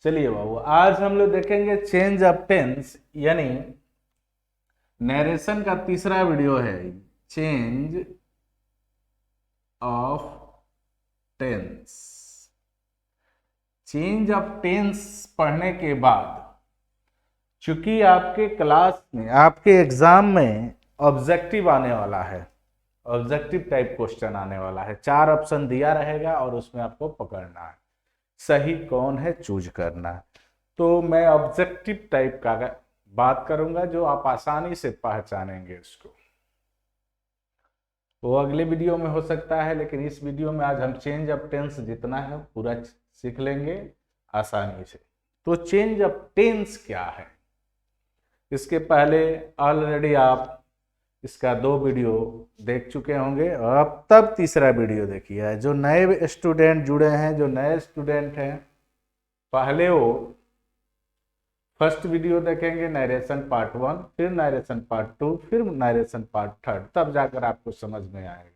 चलिए बाबू, आज हम लोग देखेंगे चेंज ऑफ टेंस, यानी नरेशन का तीसरा वीडियो है। Change of tense. Change of tense पढ़ने के बाद, चूंकि आपके क्लास में, आपके एग्जाम में ऑब्जेक्टिव आने वाला है, ऑब्जेक्टिव टाइप क्वेश्चन आने वाला है। 4 ऑप्शन दिया रहेगा और उसमें आपको पकड़ना है, सही कौन है चूज करना है। तो मैं ऑब्जेक्टिव टाइप का बात करूंगा जो आप आसानी से पहचानेंगे उसको। वो अगले वीडियो में हो सकता है, लेकिन इस वीडियो में आज हम चेंज ऑफ टेंस जितना है पूरा सीख लेंगे आसानी से। तो चेंज ऑफ टेंस क्या है, इसके पहले ऑलरेडी आप इसका 2 वीडियो देख चुके होंगे और अब तब तीसरा वीडियो देखिए। जो नए स्टूडेंट जुड़े हैं, जो नए स्टूडेंट हैं, पहले वो फर्स्ट वीडियो देखेंगे नरेशन पार्ट 1, फिर नरेशन पार्ट 2, फिर नरेशन पार्ट 3, तब जाकर आपको समझ में आएगा।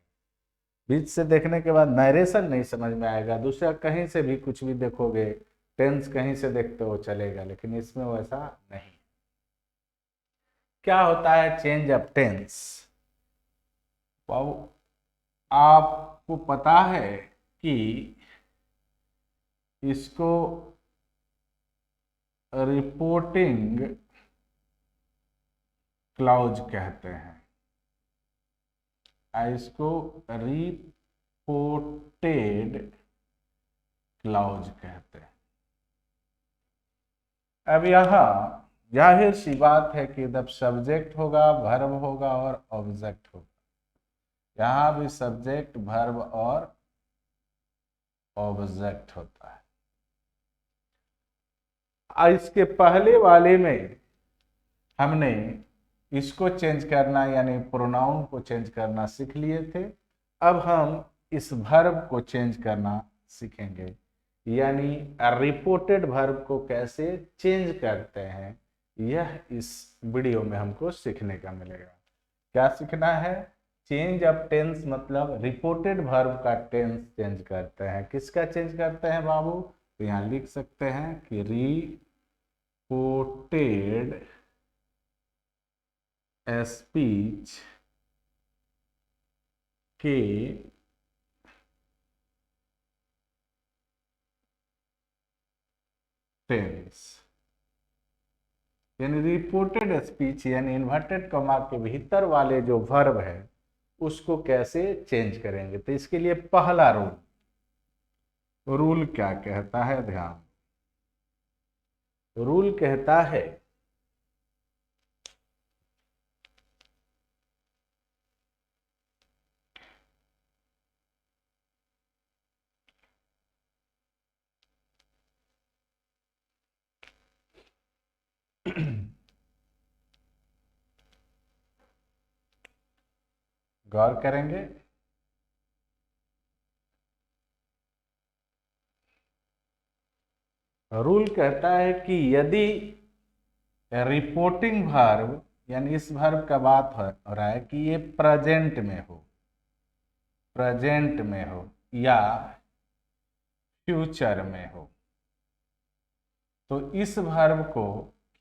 बीच से देखने के बाद नरेशन नहीं समझ में आएगा। दूसरा कहीं से भी कुछ भी देखोगे, टेंस कहीं से देखते हो चलेगा, लेकिन इसमें वैसा नहीं। क्या होता है चेंज ऑफ टेंस? बाबू, आपको पता है कि इसको रिपोर्टिंग क्लॉज कहते हैं। इसको रिपोर्टेड क्लॉज कहते हैं। अब यहाँ जाहिर सी बात है कि जब सब्जेक्ट होगा, वर्ब होगा और ऑब्जेक्ट होगा। यहाँ भी सब्जेक्ट, वर्ब और ऑब्जेक्ट होता है। इसके पहले वाले में हमने इसको चेंज करना यानी प्रोनाउन को चेंज करना सीख लिए थे। अब हम इस वर्ब को चेंज करना सीखेंगे, यानी रिपोर्टेड वर्ब को कैसे चेंज करते हैं, यह इस वीडियो में हमको सीखने का मिलेगा। क्या सीखना है? चेंज ऑफ टेंस मतलब रिपोर्टेड वर्ब का टेंस चेंज करते हैं। किसका चेंज करते हैं बाबू? तो यहाँ लिख सकते हैं कि रिपोर्टेड स्पीच के टेंस, यानी रिपोर्टेड स्पीच यानी इन्वर्टेड कॉमा के भीतर वाले जो वर्ब है उसको कैसे चेंज करेंगे। तो इसके लिए पहला रूल क्या कहता है? ध्यान, रूल कहता है गौर करेंगे। रूल कहता है कि यदि रिपोर्टिंग वर्ब, यानी इस वर्ब का बात हो रहा है कि ये प्रेजेंट में हो, प्रेजेंट में हो या फ्यूचर में हो, तो इस वर्ब को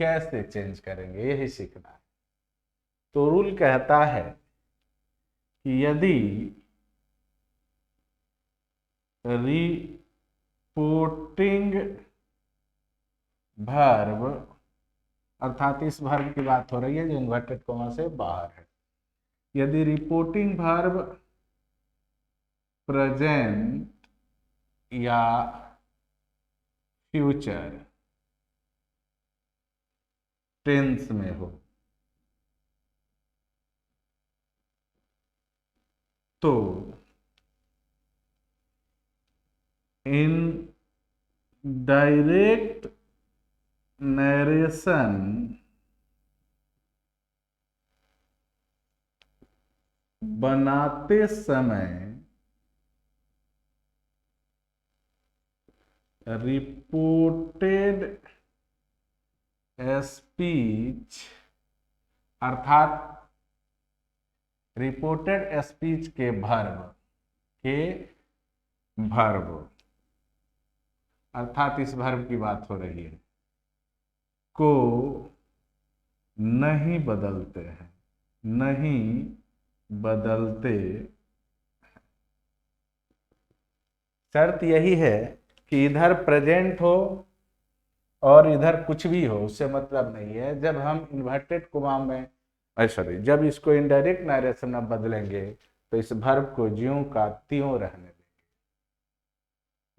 कैसे चेंज करेंगे, यही सीखना है। तो रूल कहता है कि यदि रिपोर्टिंग वर्ब, अर्थात इस वर्ब की बात हो रही है जो इन्वर्टेड कॉमा से बाहर है, यदि रिपोर्टिंग वर्ब प्रेजेंट या फ्यूचर टेंस में हो तो इन डायरेक्ट नरेशन बनाते समय रिपोर्टेड स्पीच, अर्थात रिपोर्टेड स्पीच के वर्ब अर्थात इस वर्ब की बात हो रही है, को नहीं बदलते हैं, नहीं बदलते। शर्त यही है कि इधर प्रेजेंट हो और इधर कुछ भी हो, उससे मतलब नहीं है। जब हम इन्वर्टेड कोमा में सॉरी जब इसको इनडायरेक्ट नरेशन में बदलेंगे तो इस वर्ब को ज्यों का त्यों रहने देंगे।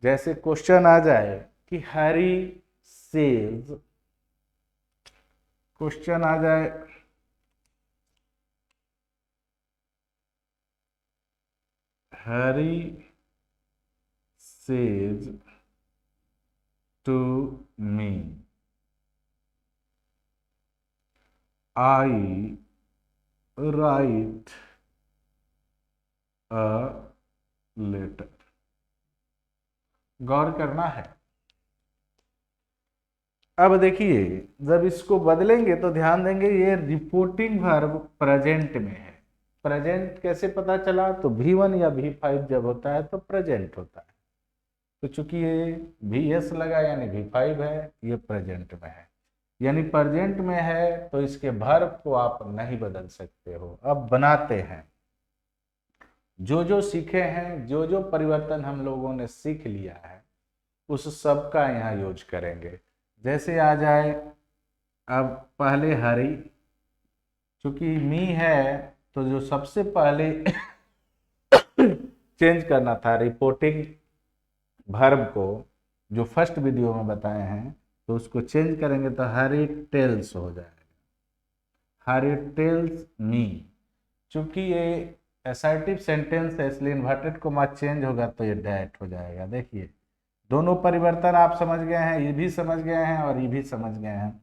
जैसे क्वेश्चन आ जाए कि हैरी सेज, क्वेश्चन आ जाए Harry says to me I write a letter. गौर करना है। अब देखिए जब इसको बदलेंगे तो ध्यान देंगे ये रिपोर्टिंग वर्ब प्रेजेंट में है। प्रेजेंट कैसे पता चला? तो V1 या V5 जब होता है तो प्रेजेंट होता है। तो चूंकि ये VS लगा यानी V5 है, ये प्रेजेंट में है, यानी प्रेजेंट में है तो इसके वर्ब को आप नहीं बदल सकते हो। अब बनाते हैं, जो जो सीखे हैं, जो जो परिवर्तन हम लोगों ने सीख लिया है उस सब का यहाँ यूज करेंगे। जैसे आ जाए अब पहले हरी, चूंकि मी है तो जो सबसे पहले चेंज करना था रिपोर्टिंग वर्ब को, जो फर्स्ट वीडियो में बताए हैं, तो उसको चेंज करेंगे तो हैरी टेल्स हो जाएगा, हैरी टेल्स मी। चूंकि ये असर्टिव सेंटेंस है इसलिए इन्वर्टेड कोमा चेंज होगा तो ये डैट हो जाएगा। देखिए दोनों परिवर्तन आप समझ गए हैं, ये भी समझ गए हैं और ये भी समझ गए हैं।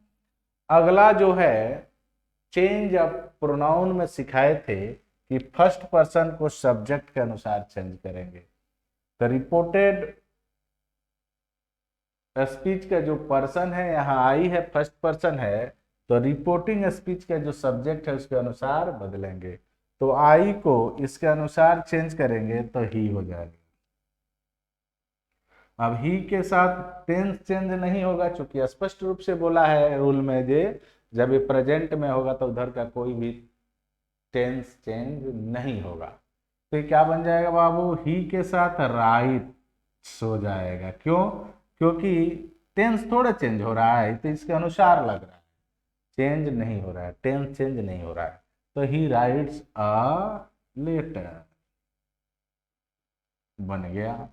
अगला जो है चेंज ऑफ प्रोनाउन में सिखाए थे कि फर्स्ट पर्सन को सब्जेक्ट के अनुसार चेंज करेंगे। तो रिपोर्टेड स्पीच का जो पर्सन है यहाँ आई है, फर्स्ट पर्सन है, तो रिपोर्टिंग स्पीच का जो सब्जेक्ट है उसके अनुसार बदलेंगे। तो आई को इसके अनुसार चेंज करेंगे तो ही हो जाएगा। अब ही के साथ टेंस चेंज नहीं होगा, चूंकि स्पष्ट रूप से बोला है रूल में जे जब ये प्रेजेंट में होगा तो उधर का कोई भी टेंस चेंज नहीं होगा। तो ये क्या बन जाएगा बाबू? ही के साथ राइट्स हो जाएगा। क्यों? क्योंकि टेंस थोड़ा चेंज हो रहा है तो इसके अनुसार लग रहा है, चेंज नहीं हो रहा है, टेंस चेंज नहीं हो रहा है। तो ही राइट्स अ लेटर बन गया।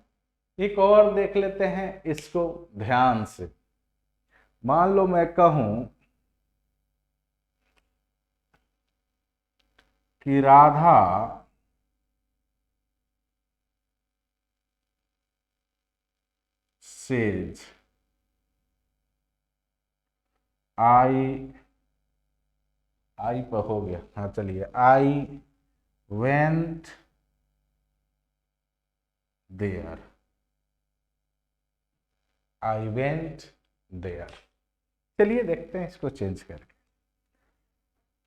एक और देख लेते हैं इसको ध्यान से। मान लो मैं कहूं कि राधा सेज आई पर हो गया, हाँ चलिए, I went there, I went there. चलिए देखते हैं इसको चेंज करके।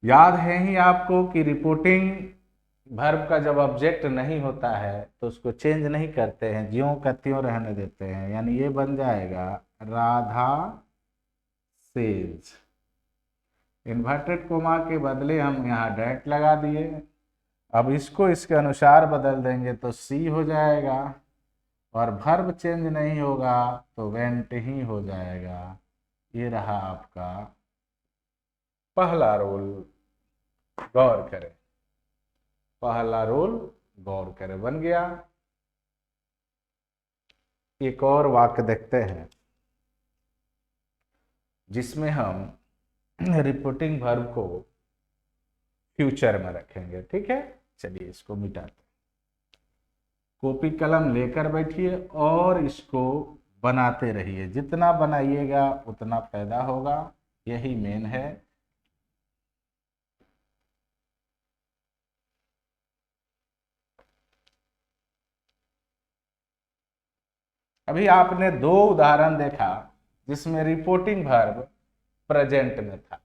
याद है ही आपको कि रिपोर्टिंग वर्ब का जब ऑब्जेक्ट नहीं होता है तो उसको चेंज नहीं करते हैं, ज्यों का त्यों रहने देते हैं। यानी ये बन जाएगा राधा सेज। इन्वर्टेड कोमा के बदले हम यहाँ डैट लगा दिए। अब इसको इसके अनुसार बदल देंगे तो सी हो जाएगा, और वर्ब चेंज नहीं होगा तो वेंट ही हो जाएगा। ये रहा आपका पहला रूल। गौर करें, पहला रूल गौर करें बन गया। एक और वाक्य देखते हैं जिसमें हम रिपोर्टिंग वर्ब को फ्यूचर में रखेंगे। ठीक है, चलिए इसको मिटाते हैं। कॉपी कलम लेकर बैठिए और इसको बनाते रहिए, जितना बनाइएगा उतना फायदा होगा, यही मेन है। अभी आपने दो उदाहरण देखा जिसमें रिपोर्टिंग वर्ब प्रेजेंट में था।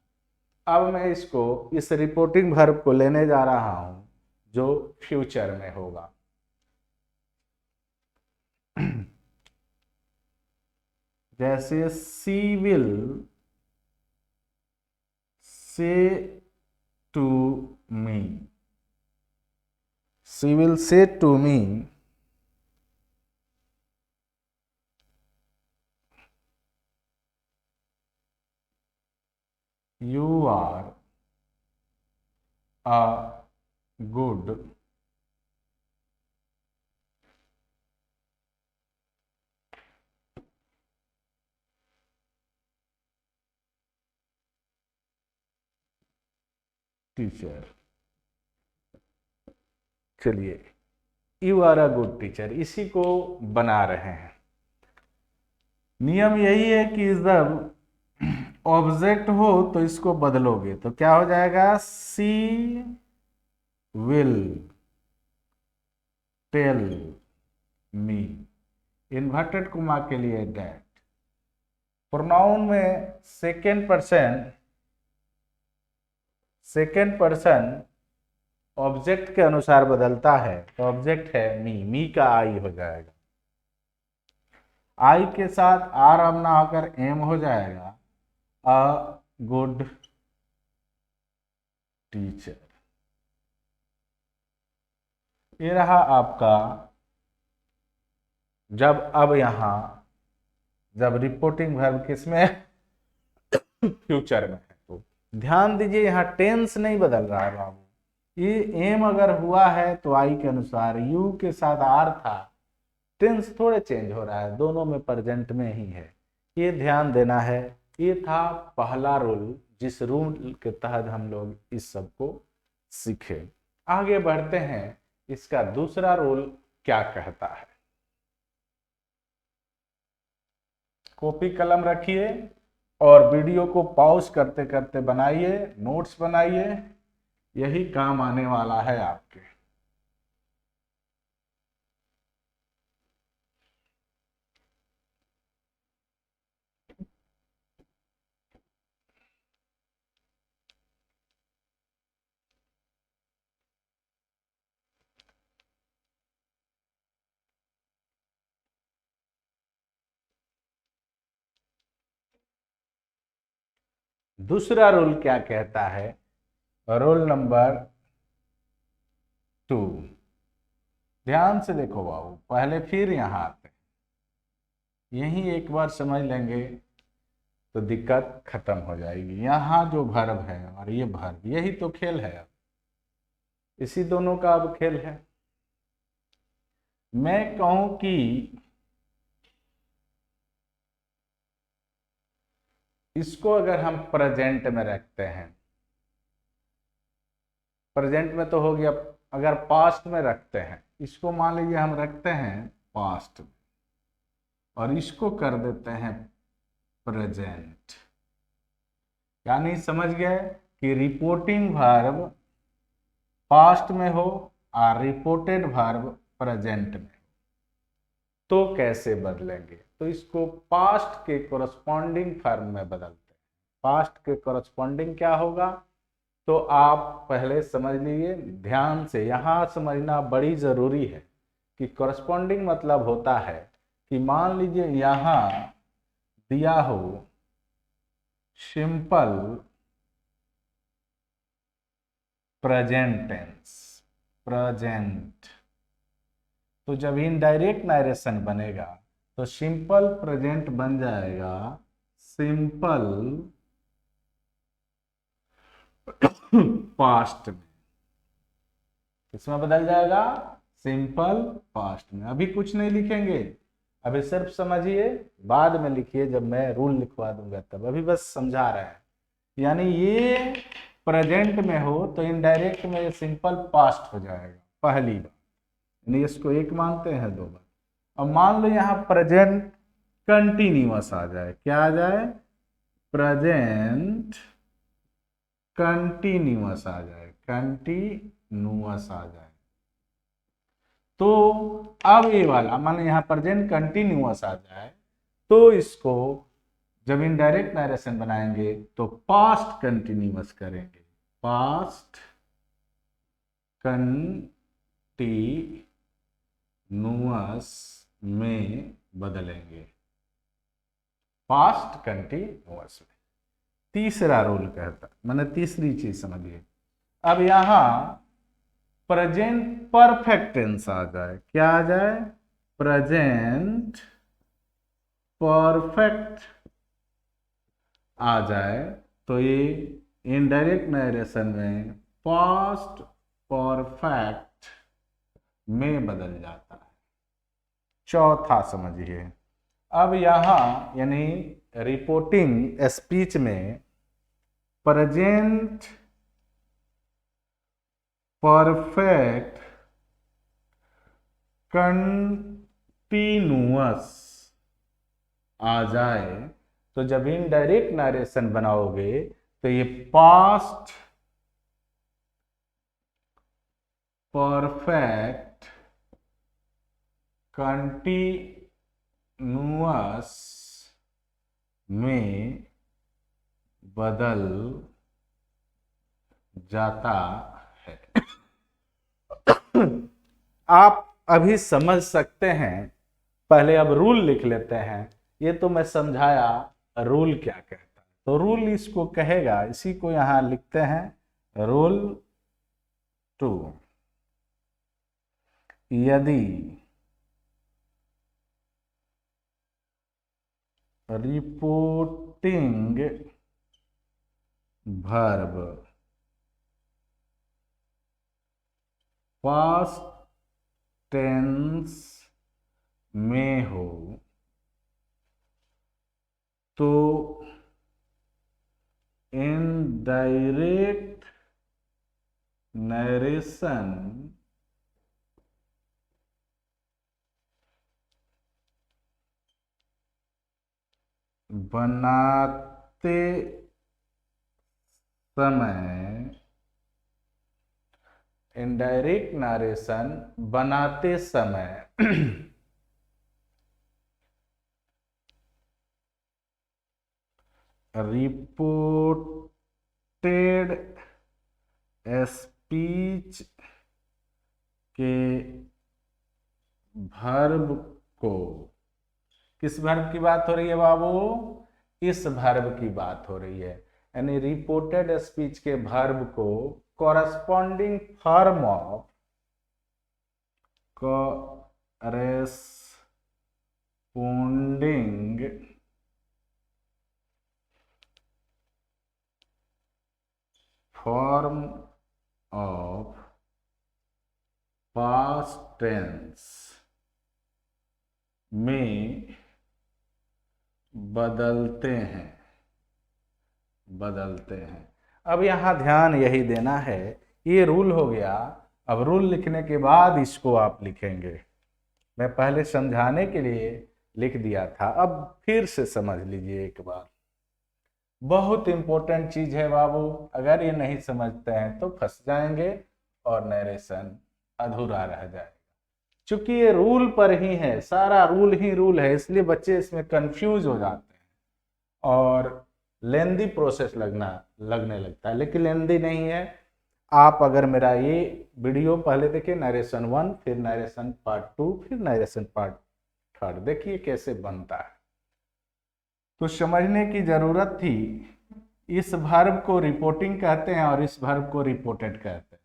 अब मैं इसको इस रिपोर्टिंग वर्ब को लेने जा रहा हूं जो फ्यूचर में होगा। जैसे she will say to me, she will say to me you are a good teacher. चलिए, you are a good teacher, इसी को बना रहे हैं। नियम यही है कि जब ऑब्जेक्ट हो तो इसको बदलोगे तो क्या हो जाएगा, she will tell me, inverted comma के लिए दैट। प्रोनाउन में सेकेंड पर्सन ऑब्जेक्ट के अनुसार बदलता है, तो ऑब्जेक्ट है मी का आई हो जाएगा। आई के साथ आर अब ना होकर एम हो जाएगा, अ गुड टीचर। ये रहा आपका, अब यहां जब रिपोर्टिंग वर्ब किसमें फ्यूचर में है, तो ध्यान दीजिए यहां टेंस नहीं बदल रहा है बाबू। ये एम अगर हुआ है तो आई के अनुसार, यू के साथ आर था, टेंस थोड़े चेंज हो रहा है, दोनों में प्रेजेंट में ही है, ये ध्यान देना है। ये था पहला रूल, जिस रूल के तहत हम लोग इस सब को सीखे। आगे बढ़ते हैं, इसका दूसरा रूल क्या कहता है। कॉपी कलम रखिए और वीडियो को पॉज करते करते बनाइए, नोट्स बनाइए, यही काम आने वाला है आपके। दूसरा रूल क्या कहता है, रूल नंबर 2। ध्यान से देखो बाबू, पहले फिर यहां आते, यही एक बार समझ लेंगे तो दिक्कत खत्म हो जाएगी। यहाँ जो वर्ब है और ये वर्ब, यही तो खेल है, अब इसी दोनों का अब खेल है। मैं कहूं कि इसको अगर हम प्रेजेंट में रखते हैं, प्रेजेंट में तो हो गया, अगर पास्ट में रखते हैं, इसको मान लीजिए हम रखते हैं पास्ट में और इसको कर देते हैं प्रेजेंट, यानी समझ गए कि रिपोर्टिंग वर्ब पास्ट में हो और रिपोर्टेड वर्ब प्रेजेंट में, तो कैसे बदलेंगे, तो इसको पास्ट के कोरस्पॉन्डिंग फॉर्म में बदलते हैं। पास्ट के कोरस्पॉन्डिंग क्या होगा, तो आप पहले समझ लीजिए, ध्यान से यहां समझना बड़ी जरूरी है कि कोरस्पॉन्डिंग मतलब होता है कि मान लीजिए यहां दिया हो सिंपल प्रेजेंट टेंस, प्रेजेंट, तो जब इनडायरेक्ट नारेशन बनेगा तो सिंपल प्रेजेंट बन जाएगा सिंपल पास्ट में। इसमें बदल जाएगा सिंपल पास्ट में। अभी कुछ नहीं लिखेंगे, अभी सिर्फ समझिए, बाद में लिखिए जब मैं रूल लिखवा दूंगा तब, अभी बस समझा रहे हैं। यानी ये प्रेजेंट में हो तो इनडायरेक्ट में ये सिंपल पास्ट हो जाएगा, पहली बार, यानी इसको एक मानते हैं, दो बार। अब मान लो यहाँ प्रेजेंट कंटिन्यूअस आ जाए, क्या आ जाए, प्रेजेंट कंटिन्यूअस आ जाए, कंटिन्यूअस आ जाए, तो अब ये वाला मान लो यहाँ प्रेजेंट कंटिन्यूअस आ जाए, तो इसको जब इनडायरेक्ट नारेशन बनाएंगे तो पास्ट कंटिन्यूअस करेंगे, पास्ट कंटिन्यूअस में बदलेंगे। पास्ट कंटिन्यूअस में। तीसरा रूल कहता, मैंने तीसरी चीज समझिए। अब यहां प्रेजेंट परफेक्ट टेंस आ जाए, क्या आ जाए? प्रेजेंट परफेक्ट आ जाए तो ये इनडायरेक्ट नरेशन में पास्ट परफेक्ट में बदल जाता है। चौथा समझिए, अब यहां यानी रिपोर्टिंग स्पीच में प्रेजेंट परफेक्ट कंटिन्यूअस आ जाए तो जब इनडायरेक्ट नरेशन बनाओगे तो ये पास्ट परफेक्ट कंटिन्यूअस में बदल जाता है। आप अभी समझ सकते हैं, पहले अब रूल लिख लेते हैं। ये तो मैं समझाया रूल क्या कहता है, तो रूल इसको कहेगा, इसी को यहां लिखते हैं रूल 2। यदि रिपोर्टिंग वर्ब पास्ट टेंस में हो तो इनडायरेक्ट नरेशन बनाते समय, इनडायरेक्ट नरेशन बनाते समय रिपोर्टेड स्पीच के वर्ब को, किस वर्ब की बात हो रही है बाबू? इस वर्ब की बात हो रही है। यानी रिपोर्टेड स्पीच के वर्ब को corresponding form of corresponding form of past tense में बदलते हैं। अब यहां ध्यान यही देना है, ये रूल हो गया। अब रूल लिखने के बाद इसको आप लिखेंगे। मैं पहले समझाने के लिए लिख दिया था, अब फिर से समझ लीजिए एक बार। बहुत इंपॉर्टेंट चीज है बाबू, अगर ये नहीं समझते हैं तो फंस जाएंगे और नरेशन अधूरा रह जाएगा। चूंकि ये रूल पर ही है, सारा रूल ही रूल है, इसलिए बच्चे इसमें कंफ्यूज हो जाते हैं और लेंदी प्रोसेस लगने लगता है, लेकिन लेंदी नहीं है। आप अगर मेरा ये वीडियो पहले देखिए, नरेशन 1, फिर नरेशन पार्ट 2, फिर नरेशन पार्ट 3, देखिए कैसे बनता है। तो समझने की जरूरत थी। इस वर्ब को रिपोर्टिंग कहते हैं और इस वर्ब को रिपोर्टेड कहते हैं।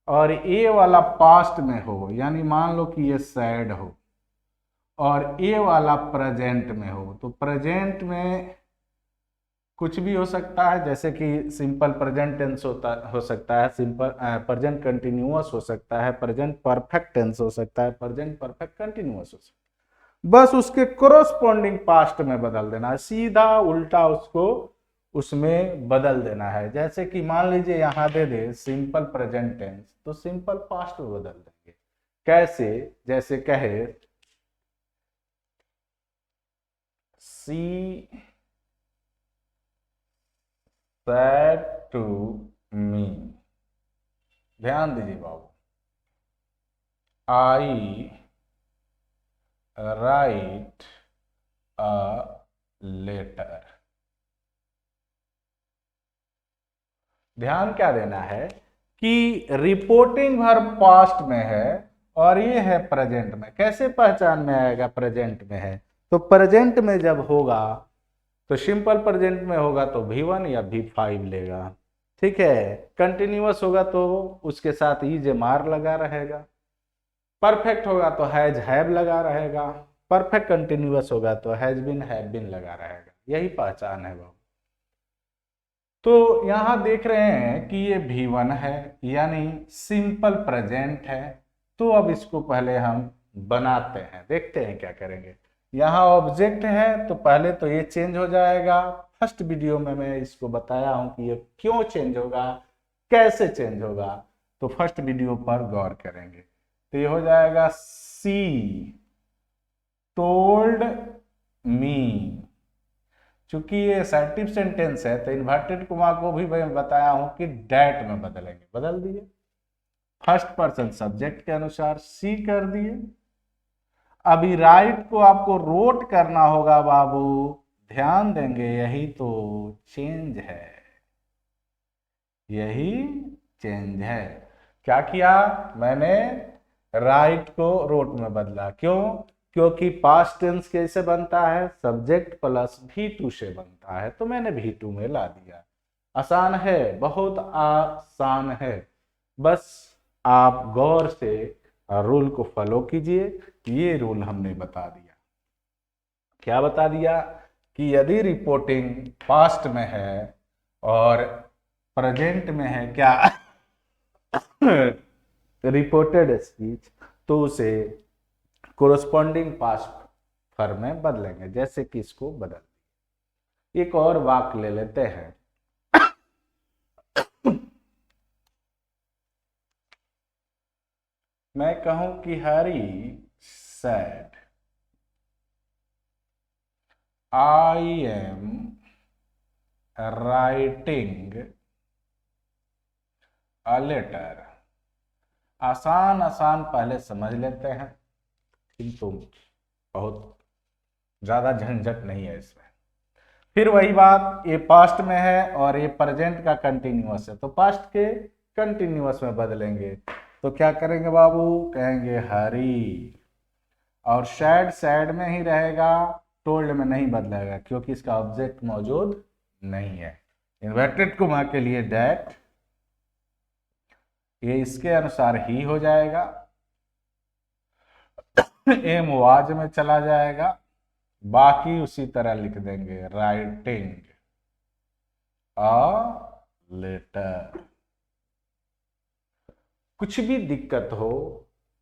और ये वाला पास्ट में हो, यानी मान लो कि ये सैड हो, और ये वाला प्रेजेंट में हो, तो प्रेजेंट में कुछ भी हो सकता है, जैसे कि सिंपल प्रेजेंट टेंस हो सकता है, सिंपल प्रेजेंट कंटिन्यूअस हो सकता है, प्रेजेंट परफेक्ट टेंस हो सकता है, प्रेजेंट परफेक्ट कंटिन्यूअस हो सकता है। बस उसके कोरोस्पोंडिंग पास्ट में बदल देना है, सीधा उल्टा उसको उसमें बदल देना है। जैसे कि मान लीजिए यहां दे दे सिंपल प्रेजेंट टेंस, तो सिंपल पास्ट में बदल देंगे। कैसे? जैसे कहे सी said to me, ध्यान दीजिए बाबू, I write a letter। ध्यान क्या देना है कि रिपोर्टिंग वर्ब पास्ट में है और ये है प्रेजेंट में। कैसे पहचान में आएगा प्रेजेंट में है? तो प्रेजेंट में जब होगा तो सिंपल प्रेजेंट में होगा तो V1 या V5 लेगा। ठीक है, कंटिन्यूअस होगा तो उसके साथ इज मार लगा रहेगा। परफेक्ट होगा तो हैज हैव लगा रहेगा। परफेक्ट कंटिन्यूअस होगा तो हैज बीन हैव बीन लगा रहेगा। यही पहचान है बाबू। तो यहां देख रहे हैं कि ये V1 है यानी सिंपल प्रेजेंट है। तो अब इसको पहले हम बनाते हैं, देखते हैं क्या करेंगे। यहाँ ऑब्जेक्ट है तो पहले तो ये चेंज हो जाएगा। फर्स्ट वीडियो में मैं इसको बताया हूं कि ये क्यों चेंज होगा, कैसे चेंज होगा, तो फर्स्ट वीडियो पर गौर करेंगे। तो ये हो जाएगा सी टोल्ड मी। चूंकि ये असर्टिव सेंटेंस है तो इन्वर्टेड कॉमा को भी मैं बताया हूं कि डैट में बदलेंगे, बदल दिए। फर्स्ट पर्सन सब्जेक्ट के अनुसार सी कर दिए। अभी राइट को आपको रोट करना होगा बाबू, ध्यान देंगे, यही तो चेंज है, यही चेंज है। क्या किया मैंने, राइट को रोट में बदला। क्यों? क्योंकि पास्ट टेंस कैसे बनता है, सब्जेक्ट प्लस V2 से बनता है, तो मैंने V2 में ला दिया। आसान है, बहुत आसान है, बस आप गौर से रूल को फॉलो कीजिए। ये रूल हमने बता दिया। क्या बता दिया कि यदि रिपोर्टिंग पास्ट में है और प्रेजेंट में है क्या रिपोर्टेड स्पीच, तो उसे कोरस्पॉन्डिंग पास्ट फॉर्म में बदलेंगे। जैसे कि इसको बदल, एक और वाक्य ले लेते हैं। मैं कहूं कि Hari said, I am writing a letter. आसान आसान पहले समझ लेते हैं, किंतु बहुत ज्यादा झंझट नहीं है इसमें। फिर वही बात, ये पास्ट में है और ये प्रेजेंट का कंटिन्यूअस है, तो पास्ट के कंटिन्यूअस में बदलेंगे। तो क्या करेंगे बाबू, कहेंगे हरी, और सैड सैड में ही रहेगा, टोल्ड में नहीं बदलेगा क्योंकि इसका ऑब्जेक्ट मौजूद नहीं है। इन्वर्टेड कॉमा के लिए दैट, ये इसके अनुसार ही हो जाएगा। एम वाज में चला जाएगा, बाकी उसी तरह लिख देंगे, राइटिंग अ लेटर। कुछ भी दिक्कत हो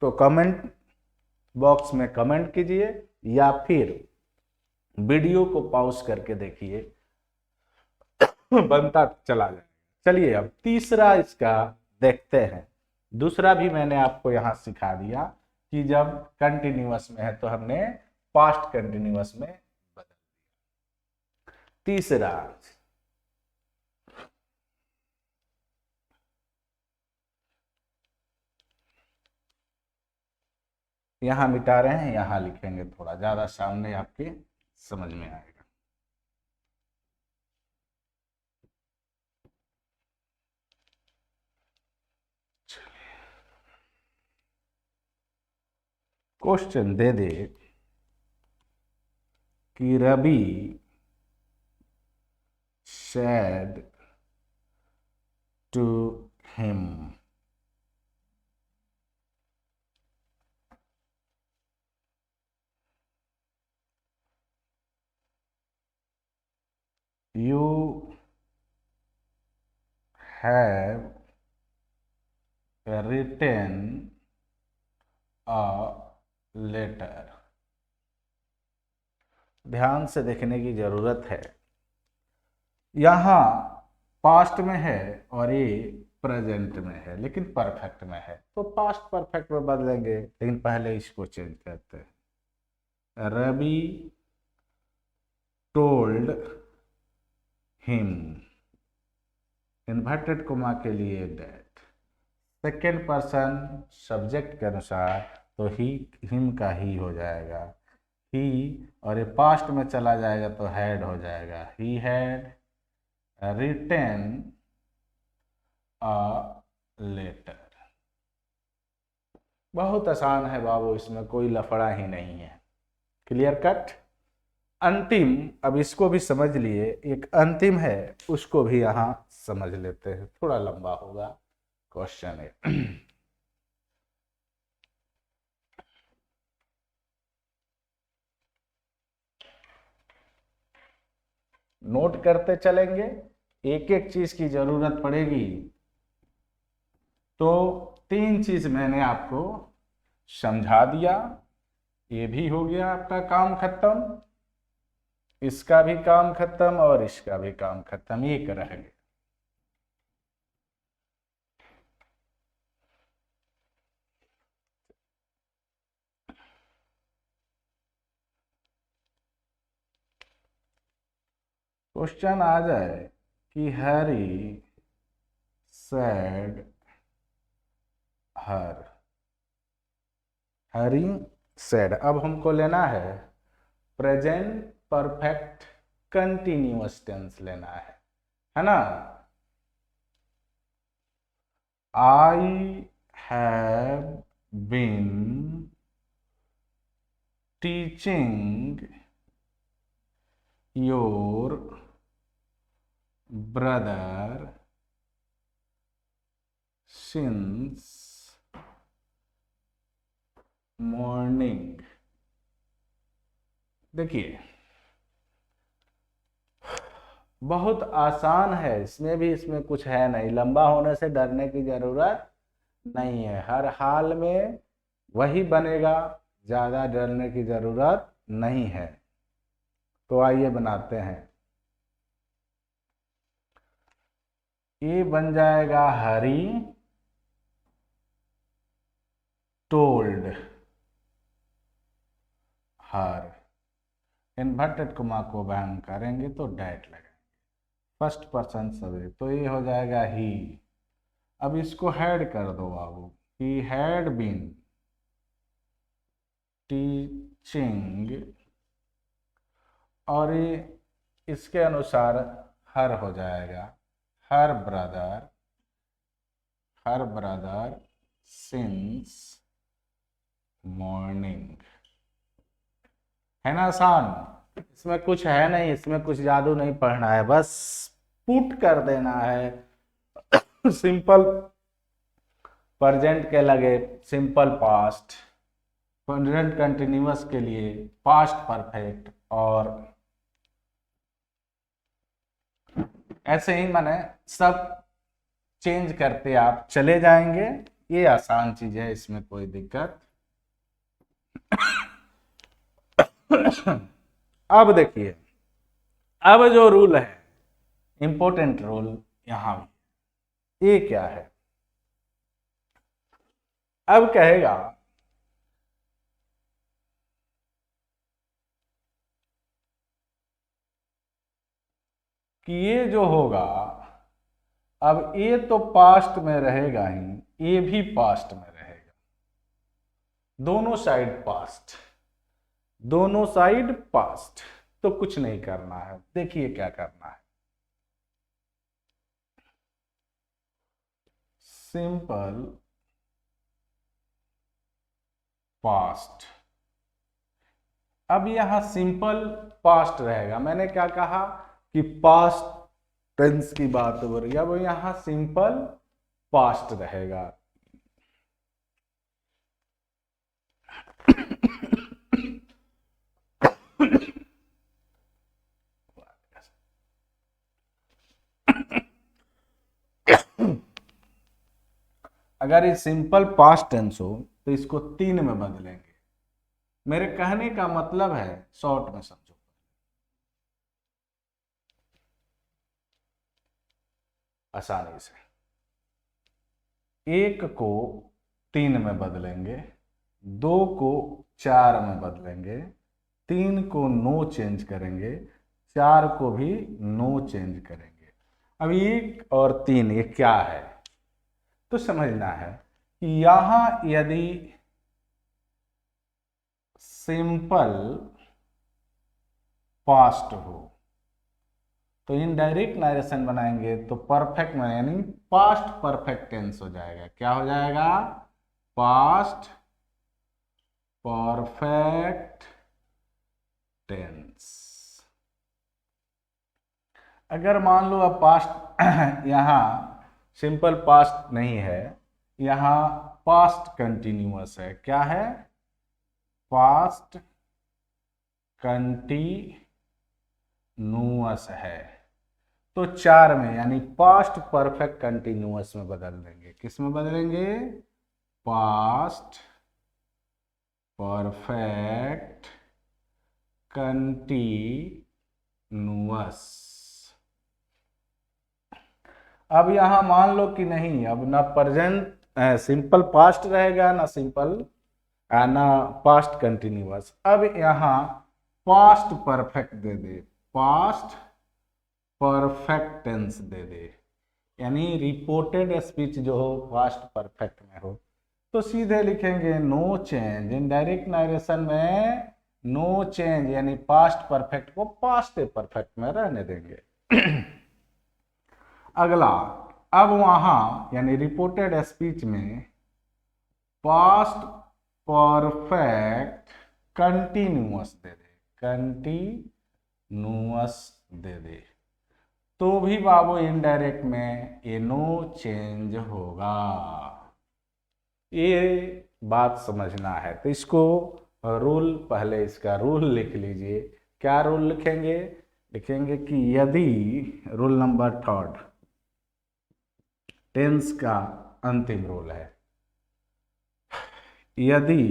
तो कमेंट बॉक्स में कमेंट कीजिए या फिर वीडियो को पॉज करके देखिए, बनता चला जाएगा। चलिए अब तीसरा इसका देखते हैं। दूसरा भी मैंने आपको यहां सिखा दिया कि जब कंटिन्यूअस में है तो हमने पास्ट कंटिन्यूअस में बदल दिया। तीसरा, यहां मिटा रहे हैं, यहां लिखेंगे, थोड़ा ज्यादा सामने आपके समझ में आएगा। क्वेश्चन दे दे कि Ravi said to him, you have written a letter। ध्यान से देखने की जरूरत है, यहां पास्ट में है और ये प्रेजेंट में है लेकिन परफेक्ट में है, तो पास्ट परफेक्ट में बदलेंगे, लेकिन पहले इसको चेंज करते हैं। Ravi told him, inverted comma के लिए दैट, सेकेंड पर्सन सब्जेक्ट के अनुसार तो ही हिम का ही हो जाएगा, ही, और ये पास्ट में चला जाएगा तो हैड हो जाएगा, he had written a letter. बहुत आसान है बाबू, इसमें कोई लफड़ा ही नहीं है। Clear cut. अंतिम, अब इसको भी समझ लिए, एक अंतिम है उसको भी यहां समझ लेते हैं, थोड़ा लंबा होगा क्वेश्चन है। नोट करते चलेंगे, एक एक चीज की जरूरत पड़ेगी। तो 3 चीज मैंने आपको समझा दिया, ये भी हो गया आपका काम खत्म, इसका भी काम खत्म और इसका भी काम खत्म, एक रह गया। क्वेश्चन आ जाए कि हैरी सेड हर, हैरी सेड, अब हमको लेना है प्रेजेंट परफेक्ट कंटिन्यूअस टेंस लेना है ना। I have been teaching your brother since morning. देखिए बहुत आसान है, इसमें कुछ है नहीं, लंबा होने से डरने की जरूरत नहीं है, हर हाल में वही बनेगा, ज्यादा डरने की जरूरत नहीं है। तो आइए बनाते हैं, ये बन जाएगा हरी टोल्ड हर, इन्वर्टेड कॉमा को बैंग करेंगे तो डैट लगेगा, फर्स्ट पर्सन सब्जेक्ट, तो ये हो जाएगा ही। अब इसको हेड कर दो बाबू, ही हैड बीन टीचिंग, और ये इसके अनुसार हर हो जाएगा, हर ब्रदर सिंस मॉर्निंग। है ना आसान, इसमें कुछ है नहीं, इसमें कुछ जादू नहीं पढ़ना है, बस पुट कर देना है। सिंपल प्रेजेंट के लगे सिंपल पास्ट, प्रेजेंट कंटिन्यूअस के लिए पास्ट परफेक्ट, और ऐसे ही माने सब चेंज करते आप चले जाएंगे। ये आसान चीज है, इसमें कोई दिक्कत। अब देखिए, अब जो रूल है, इंपॉर्टेंट रूल यहां भी, ये क्या है, अब कहेगा कि ये जो होगा, अब ये तो पास्ट में रहेगा ही, ये भी पास्ट में रहेगा, दोनों साइड पास्ट, दोनों साइड पास्ट। तो कुछ नहीं करना है, देखिए क्या करना है, सिंपल पास्ट। अब यहां सिंपल पास्ट रहेगा, मैंने क्या कहा कि पास्ट टेंस की बात हो रही है, अब यहां सिंपल पास्ट रहेगा। अगर ये सिंपल पास्ट टेंस हो तो इसको 3 में बदलेंगे, मेरे कहने का मतलब है, शॉर्ट में समझो, आसानी से, 1 को 3 में बदलेंगे, 2 को 4 में बदलेंगे, 3 को नो चेंज करेंगे, 4 को भी नो चेंज करेंगे। अब 1 और 3 ये क्या है, तो समझना है कि यहां यदि सिंपल पास्ट हो तो इनडायरेक्ट नारेशन बनाएंगे तो परफेक्ट में, यानी पास्ट परफेक्ट टेंस हो जाएगा। क्या हो जाएगा, पास्ट परफेक्ट टेंस। अगर मान लो अब पास्ट यहाँ सिंपल पास्ट नहीं है, यहाँ पास्ट कंटिन्यूअस है। क्या है? पास्ट कंटिन्यूअस है। तो 4 में यानी पास्ट परफेक्ट कंटिन्यूअस में बदल देंगे। किस में बदलेंगे? Past perfect continuous. अब यहां मान लो कि नहीं, अब ना प्रेजेंट सिंपल पास्ट रहेगा, ना सिंपल ना पास्ट कंटिन्यूअस। अब यहां पास्ट परफेक्ट दे दे, पास्ट परफेक्ट टेंस दे दे, यानी रिपोर्टेड स्पीच जो हो पास्ट परफेक्ट में हो। तो सीधे लिखेंगे नो चेंज। इनडायरेक्ट नरेशन में नो चेंज यानी पास्ट परफेक्ट को पास्ट परफेक्ट में रहने देंगे। अगला, अब वहां यानी रिपोर्टेड स्पीच में पास्ट परफेक्ट कंटिन्यूअस दे दे, कंटिन्यूअस दे दे, तो भी बाबू इनडायरेक्ट में ये नो चेंज होगा। ये बात समझना है। तो इसको रूल, पहले इसका रूल लिख लीजिए। क्या रूल लिखेंगे? लिखेंगे कि यदि, रूल नंबर 3 टेंस का अंतिम रूल है, यदि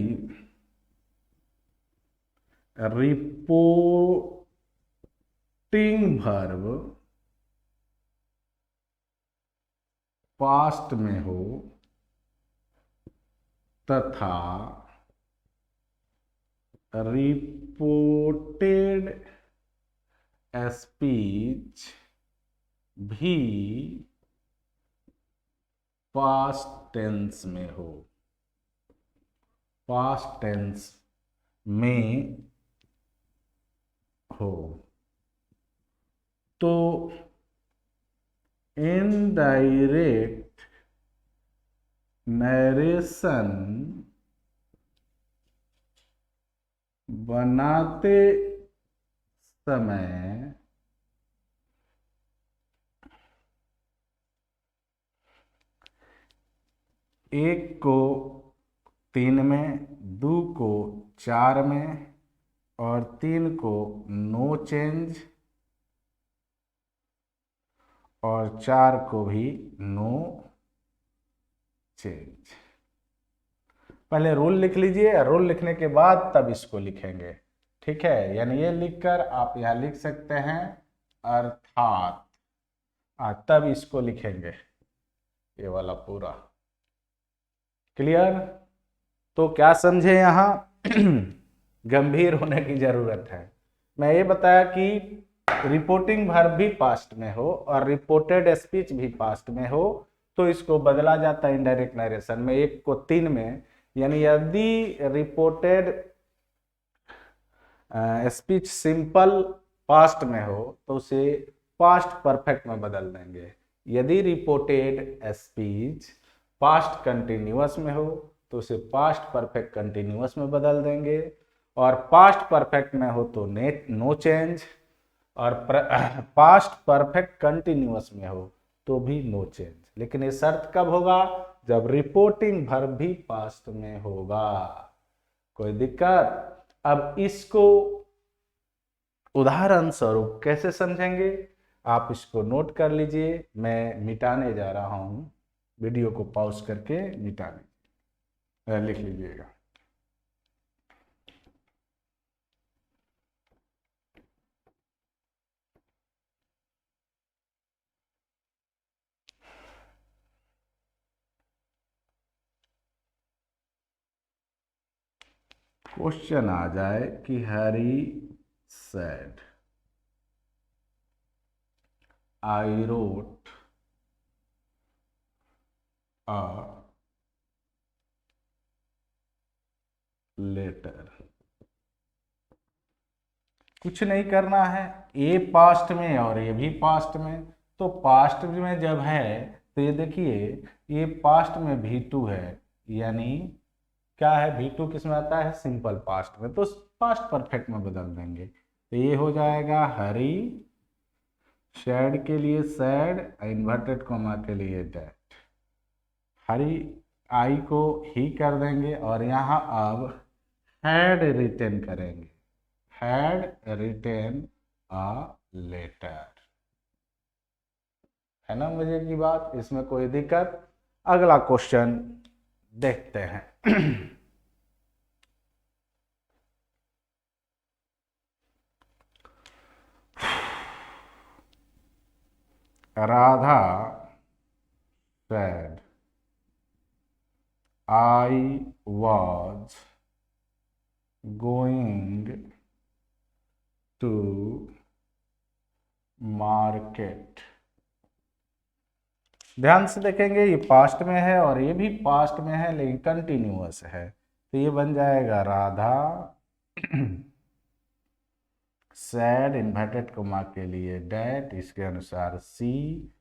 रिपोर्टिंग वर्ब पास्ट में हो तथा रिपोर्टेड स्पीच भी पास्ट टेंस में हो, पास्ट टेंस में हो, तो इनडायरेक्ट नरेशन बनाते समय एक को 3 में, 2 को 4 में और 3 को नो चेंज और 4 को भी नो चेंज। पहले रूल लिख लीजिए, रूल लिखने के बाद तब इसको लिखेंगे। ठीक है, यानी ये लिखकर आप यहां लिख सकते हैं अर्थात, तब इसको लिखेंगे ये वाला पूरा। क्लियर? तो क्या समझे यहां? गंभीर होने की जरूरत है। मैं ये बताया कि रिपोर्टिंग वर्ब भी पास्ट में हो और रिपोर्टेड स्पीच भी पास्ट में हो, तो इसको बदला जाता है इनडायरेक्ट नरेशन में। 1 को 3 में, यानी यदि रिपोर्टेड स्पीच सिंपल पास्ट में हो तो उसे पास्ट परफेक्ट में बदल देंगे। यदि रिपोर्टेड स्पीच पास्ट कंटिन्यूअस में हो तो उसे पास्ट परफेक्ट कंटिन्यूअस में बदल देंगे, और पास्ट परफेक्ट में हो तो नो चेंज, और पास्ट परफेक्ट कंटिन्यूअस में हो तो भी नो चेंज। लेकिन ये शर्त कब होगा? जब रिपोर्टिंग वर्ब भी पास्ट में होगा। कोई दिक्कत? अब इसको उदाहरण स्वरूप कैसे समझेंगे, आप इसको नोट कर लीजिए। मैं मिटाने जा रहा हूं, वीडियो को पॉज करके मिटा लीजिए, लिख लीजिएगा। क्वेश्चन आ जाए कि Harry said I wrote a letter. कुछ नहीं करना है, ये पास्ट में और ये भी पास्ट में। तो पास्ट में जब है तो ये देखिए, ये पास्ट में V2 है, यानी क्या है, V2 किस में आता है? सिंपल पास्ट में, तो पास्ट परफेक्ट में बदल देंगे। तो ये हो जाएगा हरी शेड के लिए सैड, इन्वर्टेड कॉमा के लिए डेट। हरी आई को ही कर देंगे और यहाँ अब हैड रिटेन करेंगे, हैड रिटेन अ लेटर। है ना मजे की बात, इसमें कोई दिक्कत? अगला क्वेश्चन देखते हैं। Radha said, I was going to market। ध्यान से देखेंगे, ये पास्ट में है और ये भी पास्ट में है लेकिन कंटिन्यूअस है, तो ये बन जाएगा राधा सैड, इन्वर्टेड कॉमा के लिए डेट, इसके अनुसार सी,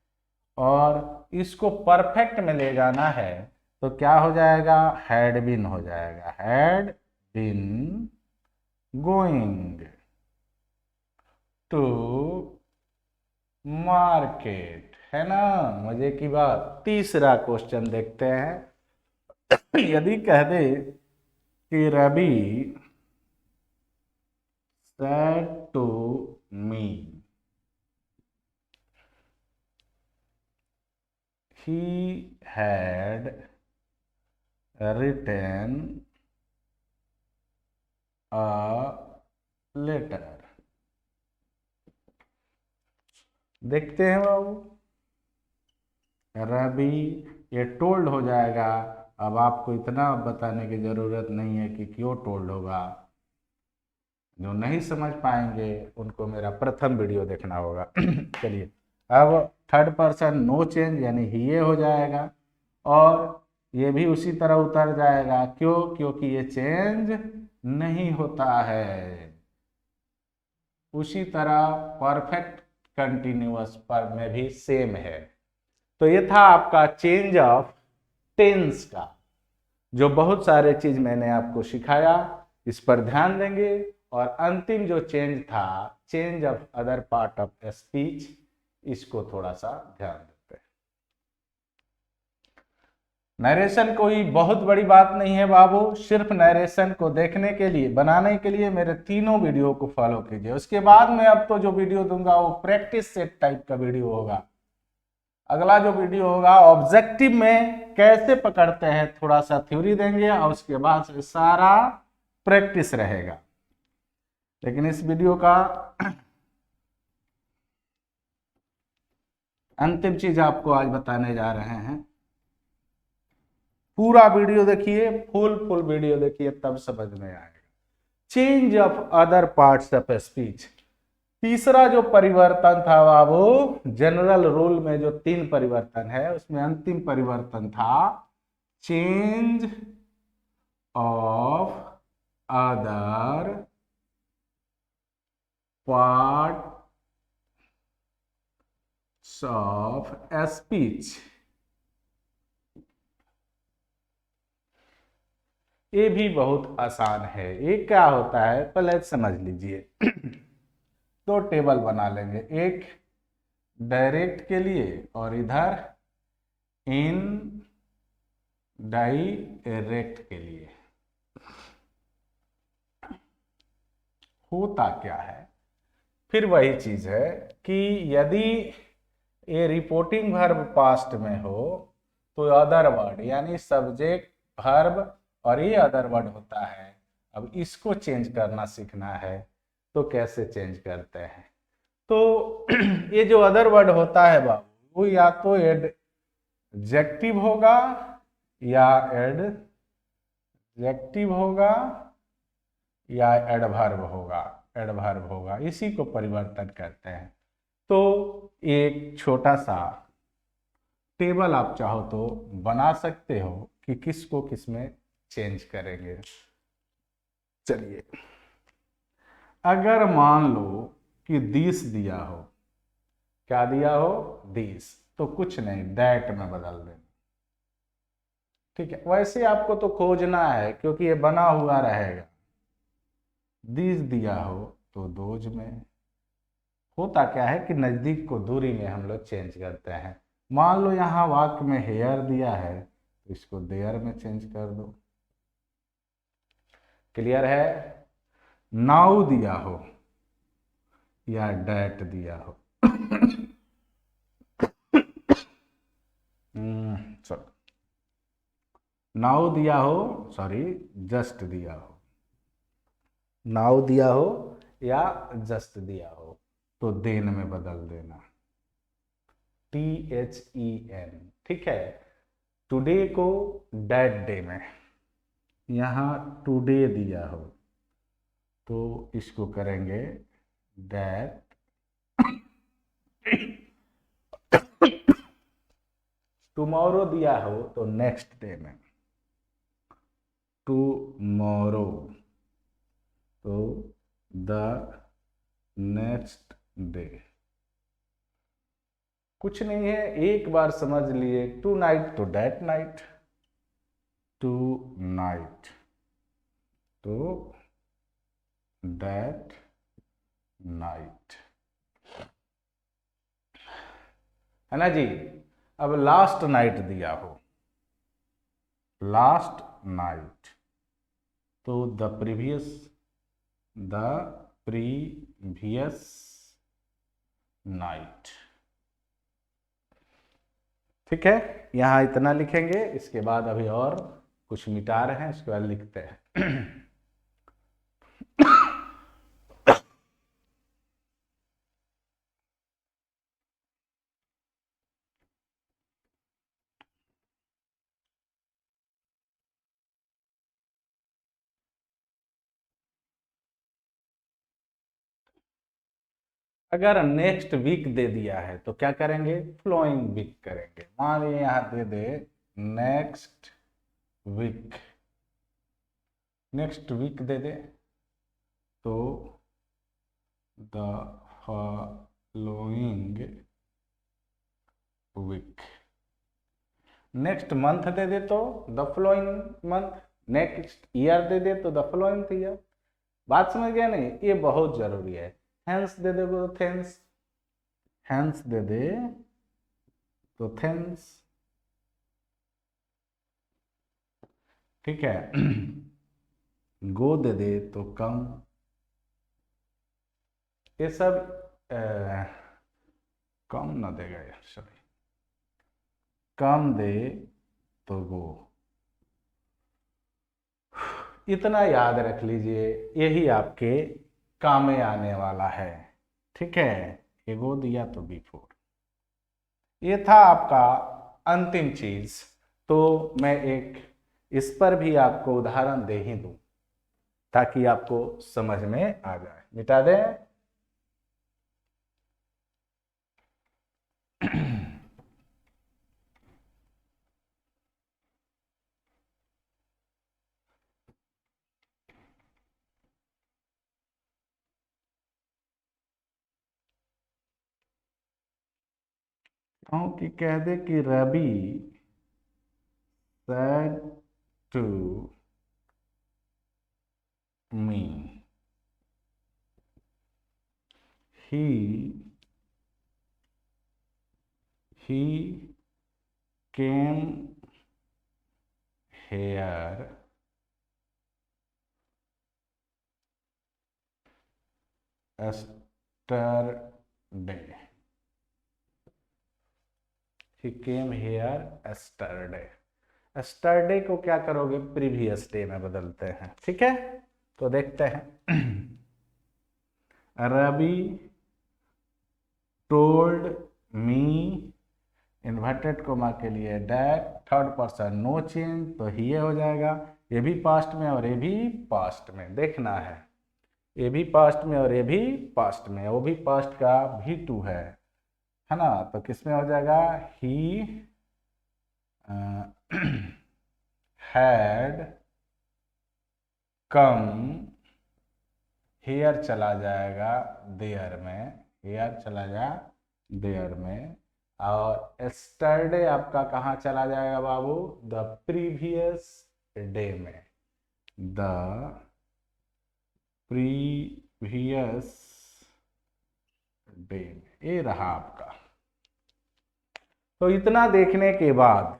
और इसको परफेक्ट में ले जाना है तो क्या हो जाएगा, हैड बीन हो जाएगा, had been going to market. है ना मजे की बात। तीसरा क्वेश्चन देखते हैं। यदि कह दे कि Ravi said to me, he had written a letter। देखते हैं बाबू, रवि, ये टोल्ड हो जाएगा। अब आपको इतना बताने की जरूरत नहीं है कि क्यों टोल्ड होगा, जो नहीं समझ पाएंगे उनको मेरा प्रथम वीडियो देखना होगा। चलिए, अब थर्ड पर्सन नो चेंज यानी ही ये हो जाएगा और ये भी उसी तरह उतर जाएगा। क्यों? क्योंकि ये चेंज नहीं होता है। उसी तरह परफेक्ट कंटिन्यूअस पर में भी सेम है। तो ये था आपका चेंज ऑफ टेंस का, जो बहुत सारे चीज मैंने आपको सिखाया, इस पर ध्यान देंगे। और अंतिम जो चेंज था, change of other part of speech, इसको थोड़ा सा ध्यान देते हैं। नरेशन कोई बहुत बड़ी बात नहीं है बाबू, सिर्फ नरेशन को देखने के लिए, बनाने के लिए मेरे तीनों वीडियो को फॉलो कीजिए। उसके बाद में अब तो जो वीडियो दूंगा वो प्रैक्टिस सेट टाइप का वीडियो होगा। अगला जो वीडियो होगा ऑब्जेक्टिव में कैसे पकड़ते हैं, थोड़ा सा थ्योरी देंगे और उसके बाद से सारा प्रैक्टिस रहेगा। लेकिन इस वीडियो का अंतिम चीज आपको आज बताने जा रहे हैं। पूरा वीडियो देखिए, फुल वीडियो देखिए, तब समझ में आएगा। Change of other parts of speech. तीसरा जो परिवर्तन था बाबू, जनरल रूल में जो 3 परिवर्तन है उसमें अंतिम परिवर्तन था change of other parts of speech. ये भी बहुत आसान है। ये क्या होता है पहले समझ लीजिए। 2 टेबल बना लेंगे, एक डायरेक्ट के लिए और इधर इन डायरेक्ट के लिए। होता क्या है, फिर वही चीज है कि यदि ये रिपोर्टिंग वर्ब पास्ट में हो तो अदर वर्ड यानी सब्जेक्ट वर्ब और ये अदर वर्ड होता है। अब इसको चेंज करना सीखना है तो कैसे चेंज करते हैं। तो ये जो अदर वर्ड होता है बाबू, वो या तो एडजेक्टिव होगा या एडजेक्टिव होगा या एडवर्ब होगा, इसी को परिवर्तन करते हैं। तो एक छोटा सा टेबल आप चाहो तो बना सकते हो कि किसको किस में चेंज करेंगे। चलिए, अगर मान लो कि दिस दिया हो, क्या दिया हो, दिस, तो कुछ नहीं, दैट में बदल देना। ठीक है, वैसे आपको तो खोजना है क्योंकि ये बना हुआ रहेगा। दिस दिया हो तो दोज में, होता क्या है कि नज़दीक को दूरी में हम लोग चेंज करते हैं। मान लो यहाँ वाक्य में हेयर दिया है तो इसको देयर में चेंज कर दो। क्लियर है? नाउ दिया हो या डैट दिया हो चलो, नाउ दिया हो, सॉरी जस्ट दिया हो, नाउ दिया हो या जस्ट दिया हो तो देन में बदल देना, THEN। ठीक है? टुडे को डैट डे में, यहाँ टुडे दिया हो तो इसको करेंगे डैट, टुमारो दिया हो तो नेक्स्ट डे में, टुमारो तो द नेक्स्ट डे। कुछ नहीं है, एक बार समझ लिए, टू नाइट तो डैट नाइट, टू नाइट तो डैट नाइट, है ना जी? अब लास्ट नाइट दिया हो, लास्ट नाइट तो द प्रीवियस नाइट। ठीक है? यहाँ इतना लिखेंगे, इसके बाद अभी और कुछ मिटा रहे हैं, इसके बाद लिखते हैं। अगर नेक्स्ट वीक दे दिया है तो क्या करेंगे? फ्लोइंग वीक करेंगे। मान लीजिए यहाँ दे दे नेक्स्ट वीक, नेक्स्ट वीक दे दे तो the following week. Next month दे दे तो the following month, next year दे दे तो द फॉलोइंग ईयर। बात समझ गया नहीं? ये बहुत जरूरी है। हेंस दे दे तो थेंस, हेंस दे दे तो थेंस। ठीक है? गो दे दे तो कम। ये सब कम ना देगा यार, सॉरी, कम दे तो गो। इतना याद रख लीजिए, यही आपके काम में आने वाला है। ठीक है? एगो दिया तो बिफोर। ये था आपका अंतिम चीज। तो मैं एक इस पर भी आपको उदाहरण दे ही दूं ताकि आपको समझ में आ जाए। मिटा दें? क्योंकि कह दे कि Ravi said to me, he came here yesterday, he came here yesterday। yesterday को क्या करोगे? प्रीवियस डे में बदलते हैं। ठीक है? तो देखते हैं। Ravi told me, inverted comma के लिए that, third person no change तो ही हो जाएगा। ये भी पास्ट में और ये भी पास्ट में, देखना है। ये भी पास्ट में और ये भी पास्ट में, वो भी पास्ट का V2 है ना? तो किस में हो जाएगा? ही हैड कम, हेयर चला जाएगा देयर में, हेयर चला जा देयर में, और एस्टरडे आपका कहाँ चला जाएगा बाबू? द प्रीवियस डे में, द प्रीवियस डे में। ये रहा आपका। तो इतना देखने के बाद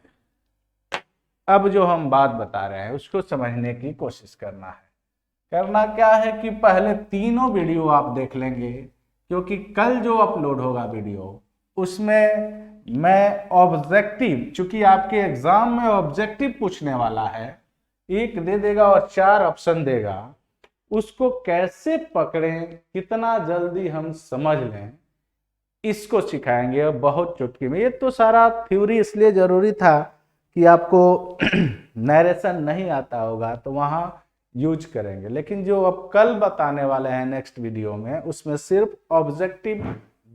अब जो हम बात बता रहे हैं उसको समझने की कोशिश करना है। करना क्या है कि पहले तीनों वीडियो आप देख लेंगे, क्योंकि कल जो अपलोड होगा वीडियो उसमें मैं ऑब्जेक्टिव, चूंकि आपके एग्जाम में ऑब्जेक्टिव पूछने वाला है, एक दे देगा और 4 ऑप्शन देगा, उसको कैसे पकड़ें, कितना जल्दी हम समझ लें, इसको सिखाएंगे बहुत चुटकी में। ये तो सारा थ्योरी इसलिए जरूरी था कि आपको नरेशन नहीं आता होगा तो वहां यूज करेंगे, लेकिन जो अब कल बताने वाले हैं नेक्स्ट वीडियो में, उसमें सिर्फ ऑब्जेक्टिव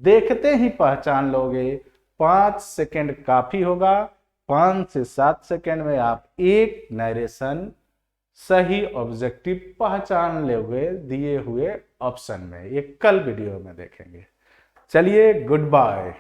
देखते ही पहचान लोगे। 5 सेकंड काफी होगा, 5 से 7 सेकंड में आप एक नरेशन सही ऑब्जेक्टिव पहचान लोगे दिए हुए ऑप्शन में। ये कल वीडियो में देखेंगे। चलिए, गुड बाय।